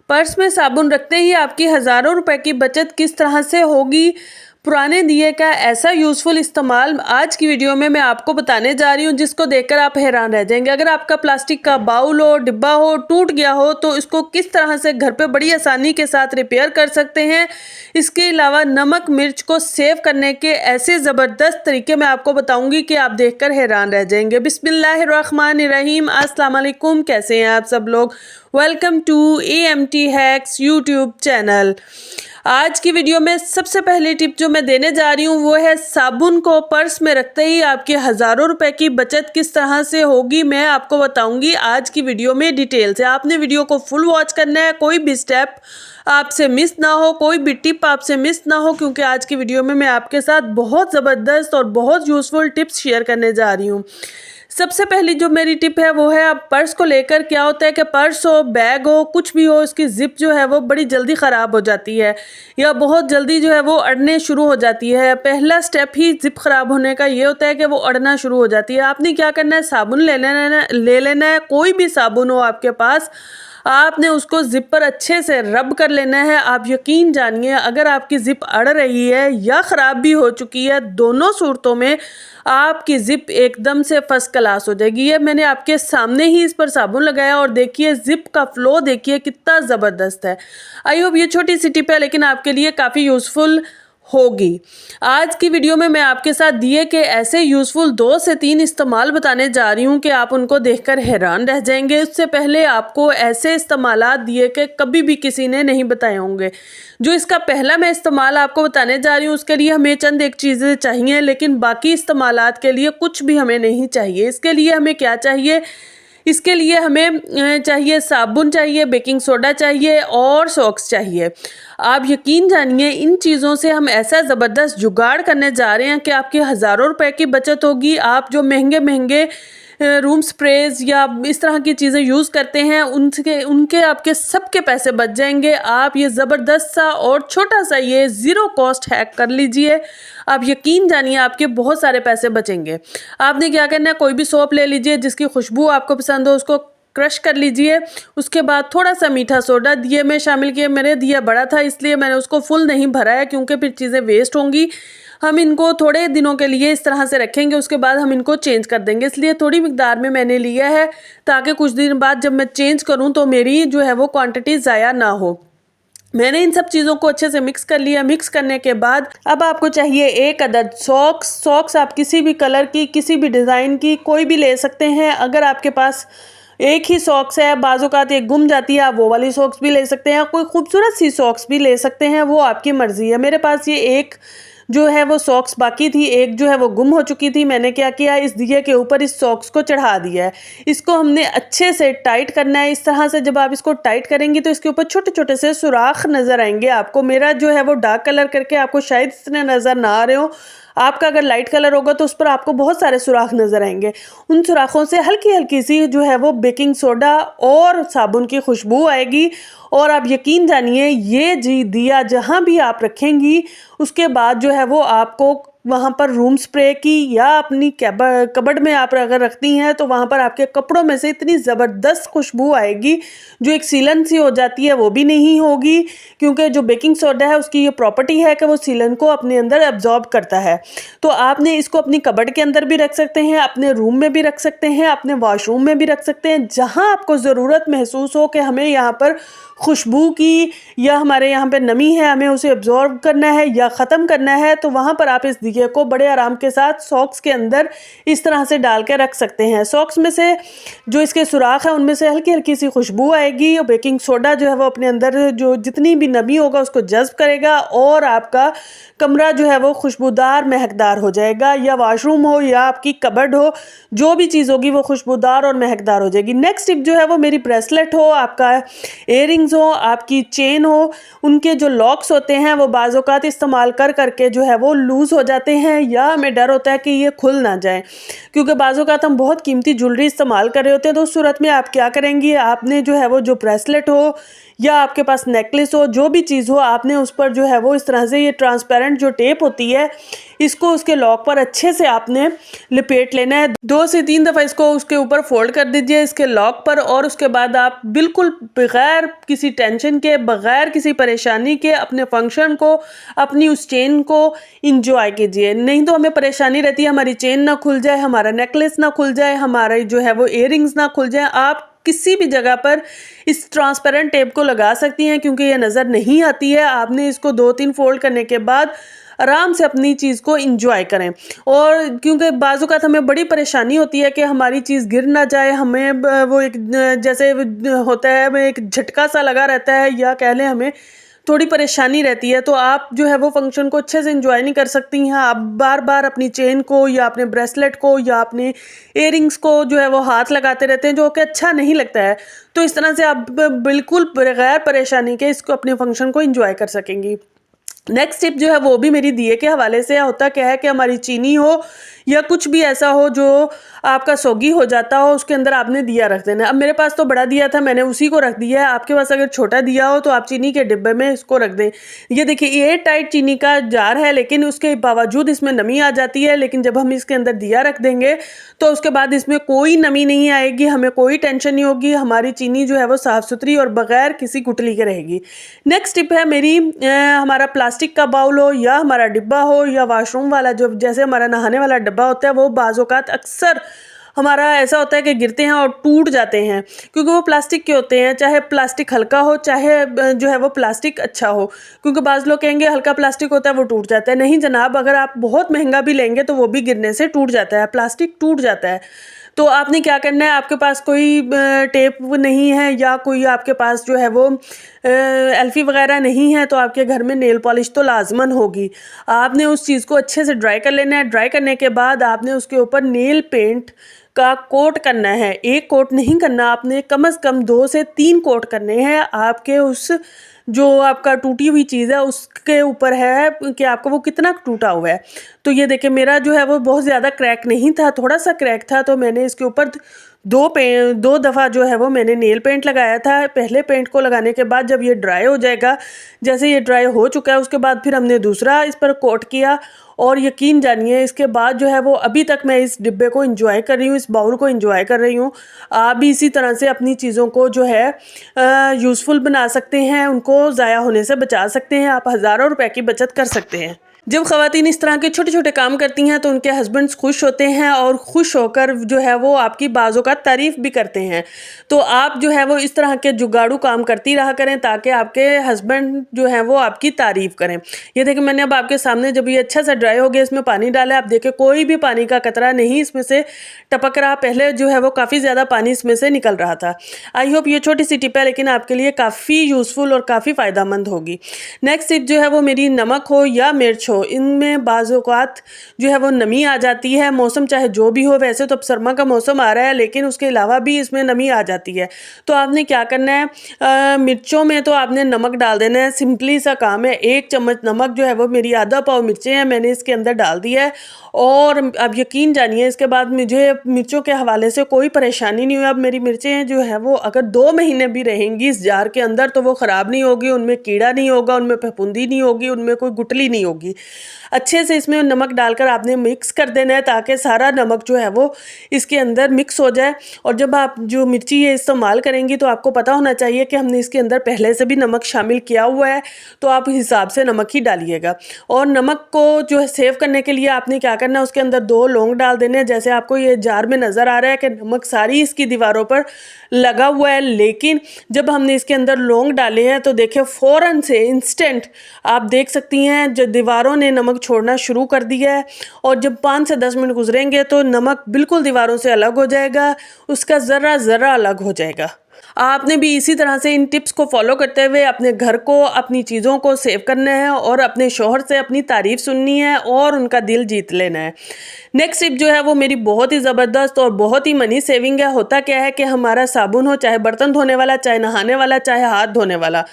Purse में साबुन रखते ही आपकी हज़ारों रुपए की बचत किस तरह से होगी। पुराने दिए का ऐसा यूज़फुल इस्तेमाल आज की वीडियो में मैं आपको बताने जा रही हूँ, जिसको देखकर आप हैरान रह जाएंगे। अगर आपका प्लास्टिक का बाउल हो, डिब्बा हो, टूट गया हो तो इसको किस तरह से घर पे बड़ी आसानी के साथ रिपेयर कर सकते हैं। इसके अलावा नमक मिर्च को सेव करने के ऐसे ज़बरदस्त तरीके मैं आपको बताऊंगी कि आप देखकर हैरान रह जाएंगे। बिस्मिल्लाहिर्रहमानिर्रहीम। अस्सलाम वालेकुम, कैसे हैं आप सब लोग। Welcome to AMT hacks YouTube channel. आज की वीडियो में सबसे पहली टिप जो मैं देने जा रही हूँ वो है साबुन को पर्स में रखते ही आपके हज़ारों रुपए की बचत किस तरह से होगी। मैं आपको बताऊंगी आज की वीडियो में डिटेल से। आपने वीडियो को फुल वॉच करना है, कोई भी स्टेप आपसे मिस ना हो, कोई भी टिप आपसे मिस ना हो, क्योंकि आज की वीडियो में मैं आपके साथ बहुत ज़बरदस्त और बहुत यूज़फुल टिप्स शेयर करने जा रही हूँ। सबसे पहली जो मेरी टिप है वो है, आप पर्स को लेकर क्या होता है कि पर्स हो, बैग हो, कुछ भी हो, इसकी जिप जो है वो बड़ी जल्दी ख़राब हो जाती है या बहुत जल्दी जो है वो अड़ने शुरू हो जाती है। पहला स्टेप ही जिप ख़राब होने का ये होता है कि वो अड़ना शुरू हो जाती है। आपने क्या करना है, साबुन ले लेना है, कोई भी साबुन हो आपके पास, आपने उसको जिप पर अच्छे से रब कर लेना है। आप यकीन जानिए, अगर आपकी जिप अड़ रही है या ख़राब भी हो चुकी है, दोनों सूरतों में आपकी जिप एकदम से फर्स्ट क्लास हो जाएगी। ये मैंने आपके सामने ही इस पर साबुन लगाया और देखिए जिप का फ्लो देखिए कितना ज़बरदस्त है। आई होप ये छोटी सी टिप है लेकिन आपके लिए काफ़ी यूज़फुल होगी। आज की वीडियो में मैं आपके साथ दिए के ऐसे यूज़फुल 2 से 3 इस्तेमाल बताने जा रही हूँ कि आप उनको देखकर हैरान रह जाएंगे। उससे पहले आपको ऐसे इस्तेमालात दिए कि कभी भी किसी ने नहीं बताए होंगे। जो इसका पहला मैं इस्तेमाल आपको बताने जा रही हूँ उसके लिए हमें चंद एक चीज़ें चाहिए, लेकिन बाकी इस्तेमालात के लिए कुछ भी हमें नहीं चाहिए। इसके लिए हमें क्या चाहिए, इसके लिए हमें चाहिए साबुन चाहिए, बेकिंग सोडा चाहिए और सॉक्स चाहिए। आप यकीन जानिए, इन चीज़ों से हम ऐसा ज़बरदस्त जुगाड़ करने जा रहे हैं कि आपकी हज़ारों रुपए की बचत होगी। आप जो महंगे महंगे रूम स्प्रेज या इस तरह की चीज़ें यूज़ करते हैं उनके आपके सबके पैसे बच जाएंगे। आप ये ज़बरदस्त सा और छोटा सा ये ज़ीरो कॉस्ट हैक कर लीजिए। आप यकीन जानिए आपके बहुत सारे पैसे बचेंगे। आपने क्या करना है, कोई भी सोप ले लीजिए जिसकी खुशबू आपको पसंद हो, उसको क्रश कर लीजिए। उसके बाद थोड़ा सा मीठा सोडा दिए में शामिल किए। मेरे दिया बड़ा था इसलिए मैंने उसको फुल नहीं भरा है, क्योंकि फिर चीज़ें वेस्ट होंगी। हम इनको थोड़े दिनों के लिए इस तरह से रखेंगे, उसके बाद हम इनको चेंज कर देंगे, इसलिए थोड़ी मिकदार में मैंने लिया है ताकि कुछ दिन बाद जब मैं चेंज करूं तो मेरी जो है वो क्वांटिटी ज़ाया ना हो। मैंने इन सब चीज़ों को अच्छे से मिक्स कर लिया। मिक्स करने के बाद अब आपको चाहिए 1 अदद सॉक्स आप किसी भी कलर की, किसी भी डिज़ाइन की कोई भी ले सकते हैं। अगर आपके पास एक ही सॉक्स है, बाज़-औक़ात एक गुम जाती है, आप वो वाली सॉक्स भी ले सकते हैं। कोई खूबसूरत सी सॉक्स भी ले सकते हैं, वो आपकी मर्ज़ी है। मेरे पास ये एक जो है वो सॉक्स बाकी थी, एक जो है वो गुम हो चुकी थी। मैंने क्या किया, इस दिए के ऊपर इस सॉक्स को चढ़ा दिया है। इसको हमने अच्छे से टाइट करना है। इस तरह से जब आप इसको टाइट करेंगी तो इसके ऊपर छोटे छोटे से सुराख नज़र आएंगे आपको। मेरा जो है वो डार्क कलर करके आपको शायद इतने नज़र ना आ रहे हो। आपका अगर लाइट कलर होगा तो उस पर आपको बहुत सारे सुराख नज़र आएंगे। उन सुराखों से हल्की हल्की सी जो है वो बेकिंग सोडा और साबुन की खुशबू आएगी। और आप यकीन जानिए, ये जी दिया जहाँ भी आप रखेंगी उसके बाद जो है वो आपको वहाँ पर रूम स्प्रे की या अपनी कबर्ड में आप अगर रखती हैं तो वहाँ पर आपके कपड़ों में से इतनी ज़बरदस्त खुशबू आएगी, जो एक सीलन सी हो जाती है वो भी नहीं होगी, क्योंकि जो बेकिंग सोडा है उसकी ये प्रॉपर्टी है कि वो सीलन को अपने अंदर एब्जॉर्ब करता है। तो आपने इसको अपनी कबर्ड के अंदर भी रख सकते हैं, अपने रूम में भी रख सकते हैं, अपने वॉशरूम में भी रख सकते हैं। जहाँ आपको ज़रूरत महसूस हो कि हमें यहाँ पर खुशबू की या हमारे यहाँ पे नमी है, हमें उसे एब्जॉर्ब करना है या ख़त्म करना है, तो वहाँ पर आप इस दिए को बड़े आराम के साथ सॉक्स के अंदर इस तरह से डाल के रख सकते हैं। सॉक्स में से जो इसके सुराख है उनमें से हल्की हल्की सी खुशबू आएगी और बेकिंग सोडा जो है वो अपने अंदर जो जितनी भी नमी होगा उसको जज्ब करेगा और आपका कमरा जो है वो खुशबूदार महकदार हो जाएगा। या वॉशरूम हो या आपकी कबर्ड हो, जो भी चीज़ होगी वो खुशबूदार और महकदार हो जाएगी। नेक्स्ट टिप जो है वो मेरी ब्रेसलेट हो, आपका इयररिंग्स हो, आपकी चेन हो, उनके जो लॉक्स होते हैं वो बाज़-औक़ात इस्तेमाल कर करके जो है वो लूज़ हो जाते हैं या हमें डर होता है कि ये खुल ना जाए, क्योंकि बाज़-औक़ात हम बहुत कीमती ज्वेलरी इस्तेमाल कर रहे होते हैं। तो उस सूरत में आप क्या करेंगी, आपने जो है वो जो ब्रेसलेट हो या आपके पास नेकलेस हो, जो भी चीज़ हो, आपने उस पर जो है वो इस तरह से ये ट्रांसपेरेंट जो टेप होती है इसको उसके लॉक पर अच्छे से आपने लिपेट लेना है। 2 से 3 दफ़ा इसको उसके ऊपर फोल्ड कर दीजिए इसके लॉक पर, और उसके बाद आप बिल्कुल बगैर किसी टेंशन के, बगैर किसी परेशानी के अपने फंक्शन को, अपनी उस चेन को इंजॉय कीजिए। नहीं तो हमें परेशानी रहती है हमारी चेन ना खुल जाए, हमारा नेकलेस ना खुल जाए, हमारा जो है वो इयररिंग्स ना खुल जाए। आप किसी भी जगह पर इस ट्रांसपेरेंट टेप को लगा सकती हैं क्योंकि ये नज़र नहीं आती है। आपने इसको 2-3 फोल्ड करने के बाद आराम से अपनी चीज़ को इंजॉय करें। और क्योंकि बाज़ औक़ात हमें बड़ी परेशानी होती है कि हमारी चीज़ गिर ना जाए, हमें वो एक जैसे होता है, हमें एक झटका सा लगा रहता है, या कह लें हमें थोड़ी परेशानी रहती है, तो आप जो है वो फंक्शन को अच्छे से इंजॉय नहीं कर सकती हैं। आप बार बार अपनी चेन को या अपने ब्रेसलेट को या अपने इयररिंग्स को जो है वो हाथ लगाते रहते हैं, जो कि अच्छा नहीं लगता है। तो इस तरह से आप बिल्कुल बगैर परेशानी के इसको अपने फंक्शन को इंजॉय कर सकेंगी। नेक्स्ट टिप जो है वो भी मेरी दिए के हवाले से होता क्या है कि हमारी चीनी हो या कुछ भी ऐसा हो जो आपका सोगी हो जाता हो, उसके अंदर आपने दिया रख देना है। अब मेरे पास तो बड़ा दिया था, मैंने उसी को रख दिया है। आपके पास अगर छोटा दिया हो तो आप चीनी के डिब्बे में इसको रख दें। ये देखिए एयर टाइट चीनी का जार है, लेकिन उसके बावजूद इसमें नमी आ जाती है, लेकिन जब हम इसके अंदर दिया रख देंगे तो उसके बाद इसमें कोई नमी नहीं आएगी, हमें कोई टेंशन नहीं होगी। हमारी चीनी जो है वो साफ़ सुथरी और बग़ैर किसी गुठली के रहेगी। नेक्स्ट टिप है मेरी, हमारा प्लास्टिक का बाउल हो या हमारा डिब्बा हो या वॉशरूम वाला, जो जैसे हमारा नहाने वाला डिब्बा होता है, वो बाज़ औक़ात अक्सर हमारा ऐसा होता है कि गिरते हैं और टूट जाते हैं क्योंकि वो प्लास्टिक के होते हैं। चाहे प्लास्टिक हल्का हो, चाहे जो है वो प्लास्टिक अच्छा हो, क्योंकि बाज़ लोग कहेंगे हल्का प्लास्टिक होता है वो टूट जाता है। नहीं जनाब, अगर आप बहुत महंगा भी लेंगे तो वो भी गिरने से टूट जाता है, प्लास्टिक टूट जाता है। तो आपने क्या करना है, आपके पास कोई टेप नहीं है या कोई आपके पास जो है वो एल्फी वगैरह नहीं है, तो आपके घर में नेल पॉलिश तो लाजमन होगी। आपने उस चीज़ को अच्छे से ड्राई कर लेना है। ड्राई करने के बाद आपने उसके ऊपर नेल पेंट का कोट करना है। एक कोट नहीं करना, आपने कम से कम 2 से 3 कोट करने हैं। आपके उस जो आपका टूटी हुई चीज़ है उसके ऊपर है कि आपको वो कितना टूटा हुआ है। तो ये देखिए मेरा जो है वो बहुत ज़्यादा क्रैक नहीं था, थोड़ा सा क्रैक था, तो मैंने इसके ऊपर 2 दफ़ा जो है वो मैंने नेल पेंट लगाया था। पहले पेंट को लगाने के बाद जब ये ड्राई हो जाएगा, जैसे ये ड्राई हो चुका है, उसके बाद फिर हमने दूसरा इस पर कोट किया। और यकीन जानिए इसके बाद जो है वो अभी तक मैं इस डिब्बे को एंजॉय कर रही हूँ, इस बाउल को एंजॉय कर रही हूँ। आप भी इसी तरह से अपनी चीज़ों को जो है यूज़फुल बना सकते हैं, उनको ज़ाया होने से बचा सकते हैं। आप हज़ारों रुपए की बचत कर सकते हैं। जब ख़वातीन इस तरह के छोटे छोटे काम करती हैं तो उनके हस्बैंड्स खुश होते हैं और खुश होकर जो है वो आपकी बाज़ों का तारीफ़ भी करते हैं। तो आप जो है वो इस तरह के जुगाड़ू काम करती रहा करें ताकि आपके हस्बैंड जो है वो आपकी तारीफ़ करें। ये देखिए मैंने अब आपके सामने जब ये अच्छा सा ड्राई हो गया, इसमें पानी डाला, आप देखें कोई भी पानी का कतरा नहीं इसमें से टपक रहा। पहले जो है वो काफ़ी ज़्यादा पानी इसमें से निकल रहा था। आई होप ये छोटी सी टिप है लेकिन आपके लिए काफ़ी यूज़फुल और काफ़ी फ़ायदेमंद होगी। नेक्स्ट टिप जो है वो मेरी, नमक हो या मिर्च हो, इनमें बाज़ औक़ात जो है वो नमी आ जाती है। मौसम चाहे जो भी हो, वैसे तो अब सरमा का मौसम आ रहा है लेकिन उसके अलावा भी इसमें नमी आ जाती है। तो आपने क्या करना है, मिर्चों में तो आपने नमक डाल देना है। सिंपली सा काम है। 1 चम्मच नमक जो है वो, मेरी आधा पाव मिर्चें हैं, मैंने इसके अंदर डाल दिया है। और अब यकीन जानिए इसके बाद मुझे मिर्चों के हवाले से कोई परेशानी नहीं हुई। अब मेरी मिर्चें जो है वो अगर 2 महीने भी रहेंगी इस जार के अंदर तो वो ख़राब नहीं होगी, उनमें कीड़ा नहीं होगा, उनमें फफूंदी नहीं होगी, उनमें कोई गुठली नहीं होगी। अच्छे से इसमें नमक डालकर आपने मिक्स कर देना है ताकि सारा नमक जो है वो इसके अंदर मिक्स हो जाए। और जब आप जो मिर्ची ये इस्तेमाल करेंगी तो आपको पता होना चाहिए कि हमने इसके अंदर पहले से भी नमक शामिल किया हुआ है, तो आप हिसाब से नमक ही डालिएगा। और नमक को जो है सेव करने के लिए आपने क्या करना है, उसके अंदर 2 लौंग डाल देने हैं। जैसे आपको ये जार में नज़र आ रहा है कि नमक सारी इसकी दीवारों पर लगा हुआ है, लेकिन जब हमने इसके अंदर लौंग डाले हैं तो देखिए फ़ौरन से इंस्टेंट आप देख सकती हैं जो दीवारों ने नमक छोड़ना शुरू कर दिया है। और जब 5 से 10 मिनट गुजरेंगे तो नमक बिल्कुल दीवारों से अलग हो जाएगा, उसका ज़रा अलग हो जाएगा। आपने भी इसी तरह से इन टिप्स को फॉलो करते हुए अपने घर को, अपनी चीज़ों को सेव करना है और अपने शौहर से अपनी तारीफ़ सुननी है और उनका दिल जीत लेना है। नेक्स्ट टिप जो है वो मेरी बहुत ही ज़बरदस्त और बहुत ही मनी सेविंग है। होता क्या है कि हमारा साबुन हो, चाहे बर्तन धोने वाला, चाहे नहाने वाला, चाहे हाथ धोने वाला,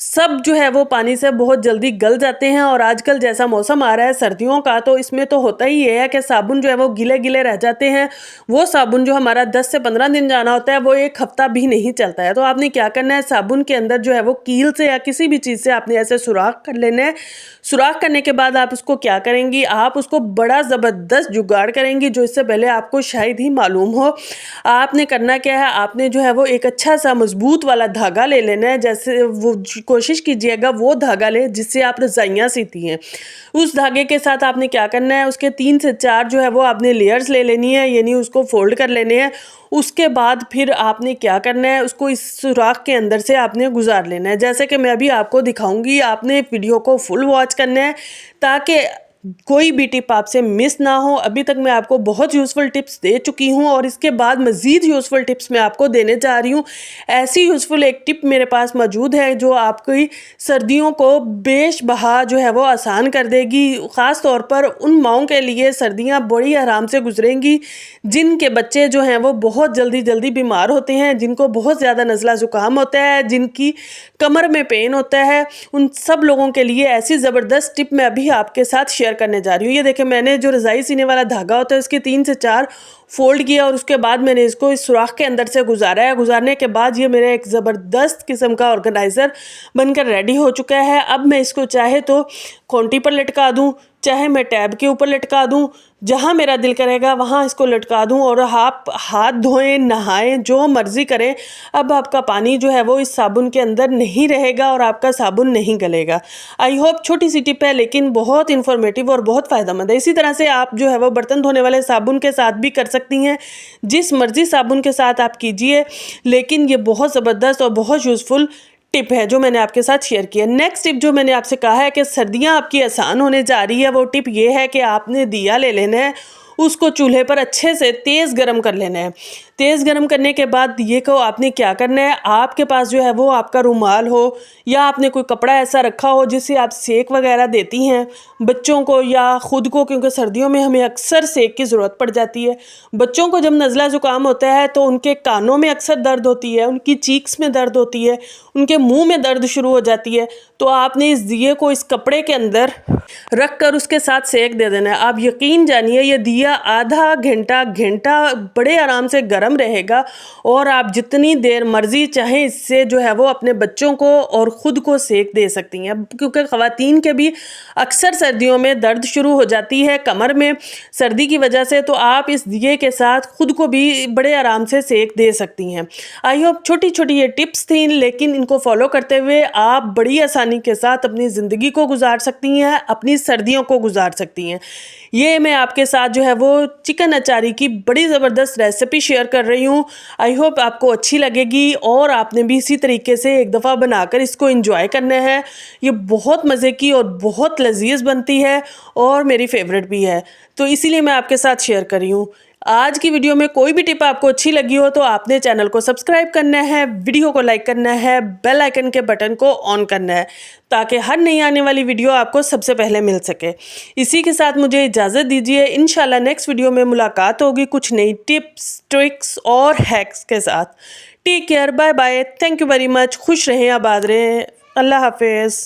सब जो है वो पानी से बहुत जल्दी गल जाते हैं। और आजकल जैसा मौसम आ रहा है सर्दियों का, तो इसमें तो होता ही है कि साबुन जो है वो गीले गीले रह जाते हैं। वो साबुन जो हमारा 10 से 15 दिन जाना होता है वो 1 हफ्ता भी नहीं चलता है। तो आपने क्या करना है, साबुन के अंदर जो है वो कील से या किसी भी चीज़ से आपने ऐसे सुराख कर लेना है। सुराख करने के बाद आप उसको क्या करेंगी, आप उसको बड़ा ज़बरदस्त जुगाड़ करेंगी जो इससे पहले आपको शायद ही मालूम हो। आपने करना क्या है, आपने जो है वो एक अच्छा सा मजबूत वाला धागा ले लेना है। जैसे वो कोशिश कीजिएगा वो धागा लें जिससे आप रज़ाइयाँ सीती हैं। उस धागे के साथ आपने क्या करना है, उसके 3 से 4 जो है वो आपने लेयर्स ले लेनी है, यानी उसको फोल्ड कर लेने हैं। उसके बाद फिर आपने क्या करना है, उसको इस सुराख के अंदर से आपने गुजार लेना है। जैसे कि मैं अभी आपको दिखाऊंगी, आपने वीडियो को फुल वॉच करना है ताकि कोई भी टिप आपसे मिस ना हो। अभी तक मैं आपको बहुत यूज़फुल टिप्स दे चुकी हूँ और इसके बाद मज़ीद यूज़फुल टिप्स मैं आपको देने जा रही हूँ। ऐसी यूज़फुल एक टिप मेरे पास मौजूद है जो आपकी सर्दियों को बेशबहा जो है वो आसान कर देगी। ख़ास तौर पर उन माओं के लिए सर्दियाँ बड़ी आराम से गुजरेंगी जिनके बच्चे जो हैं वो बहुत जल्दी बीमार होते हैं, जिनको बहुत ज़्यादा नज़ला ज़ुकाम होता है, जिनकी कमर में पेन होता है। उन सब लोगों के लिए ऐसी ज़बरदस्त टिप मैं अभी आपके साथ शेयर करने जा रही हूँ। ये देखिए, मैंने जो रज़ाई सीने वाला धागा होता है उसके 3 से 4 फोल्ड किया और उसके बाद मैंने इसको इस सुराख के अंदर से गुजारा है। गुजारने के बाद ये मेरा एक ज़बरदस्त किस्म का ऑर्गेनाइज़र बनकर रेडी हो चुका है। अब मैं इसको चाहे तो खूंटी पर लटका दूँ, चाहे मैं टैब के ऊपर लटका दूँ, जहाँ मेरा दिल करेगा वहाँ इसको लटका दूँ और आप हाथ धोएं, नहाएं, जो मर्ज़ी करें। अब आपका पानी जो है वो इस साबुन के अंदर नहीं रहेगा और आपका साबुन नहीं गलेगा। आई होप छोटी सी टिप है लेकिन बहुत इन्फॉर्मेटिव और बहुत फ़ायदेमंद है। इसी तरह से आप जो है वो बर्तन धोने वाले साबुन के साथ भी कर सकती हैं, जिस मर्ज़ी साबुन के साथ आप कीजिए, लेकिन ये बहुत ज़बरदस्त और बहुत यूज़फुल टिप है जो मैंने आपके साथ शेयर किया। नेक्स्ट टिप जो मैंने आपसे कहा है कि सर्दियां आपकी आसान होने जा रही है, वो टिप ये है कि आपने दिया ले लेना है, उसको चूल्हे पर अच्छे से तेज़ गरम कर लेना है। तेज़ गरम करने के बाद ये को आपने क्या करना है, आपके पास जो है वो आपका रुमाल हो या आपने कोई कपड़ा ऐसा रखा हो जिससे आप सेक वगैरह देती हैं बच्चों को या ख़ुद को, क्योंकि सर्दियों में हमें अक्सर सेक की ज़रूरत पड़ जाती है। बच्चों को जब नज़ला ज़ुकाम होता है तो उनके कानों में अक्सर दर्द होती है, उनकी चीक्स में दर्द होती है, उनके मुंह में दर्द शुरू हो जाती है। तो आपने इस दिए को इस कपड़े के अंदर रख कर उसके साथ सेक दे देना है। आप यकीन जानिए ये दिया आधा घंटा बड़े आराम से गर्म रहेगा और आप जितनी देर मर्जी चाहें इससे जो है वो अपने बच्चों को और ख़ुद को सेक दे सकती हैं, क्योंकि ख़वातीन के भी अक्सर सर्दियों में दर्द शुरू हो जाती है कमर में सर्दी की वजह से। तो आप इस दिए के साथ ख़ुद को भी बड़े आराम से सेक दे सकती हैं। आई होप छोटी छोटी ये टिप्स थी, लेकिन इनको फॉलो करते हुए आप बड़ी आसानी के साथ अपनी ज़िंदगी को गुजार सकती हैं, अपनी सर्दियों को गुजार सकती हैं। ये मैं आपके साथ जो है वो चिकन अचारी की बड़ी ज़बरदस्त रेसिपी शेयर कर रही हूँ। आई होप आपको अच्छी लगेगी और आपने भी इसी तरीके से एक दफ़ा बनाकर इसको एंजॉय करना है। ये बहुत मज़े की और बहुत लजीज बनती है और मेरी फेवरेट भी है, तो इसीलिए मैं आपके साथ शेयर कर रही हूँ। आज की वीडियो में कोई भी टिप आपको अच्छी लगी हो तो आपने चैनल को सब्सक्राइब करना है, वीडियो को लाइक करना है, बेल आइकन के बटन को ऑन करना है ताकि हर नई आने वाली वीडियो आपको सबसे पहले मिल सके। इसी के साथ मुझे इजाज़त दीजिए। इंशाल्लाह नेक्स्ट वीडियो में मुलाकात होगी कुछ नई टिप्स, ट्रिक्स और हैक्स के साथ। Take care, bye bye, thank you very much. खुश रहें, आबाद रहें, अल्लाह हाफिज़।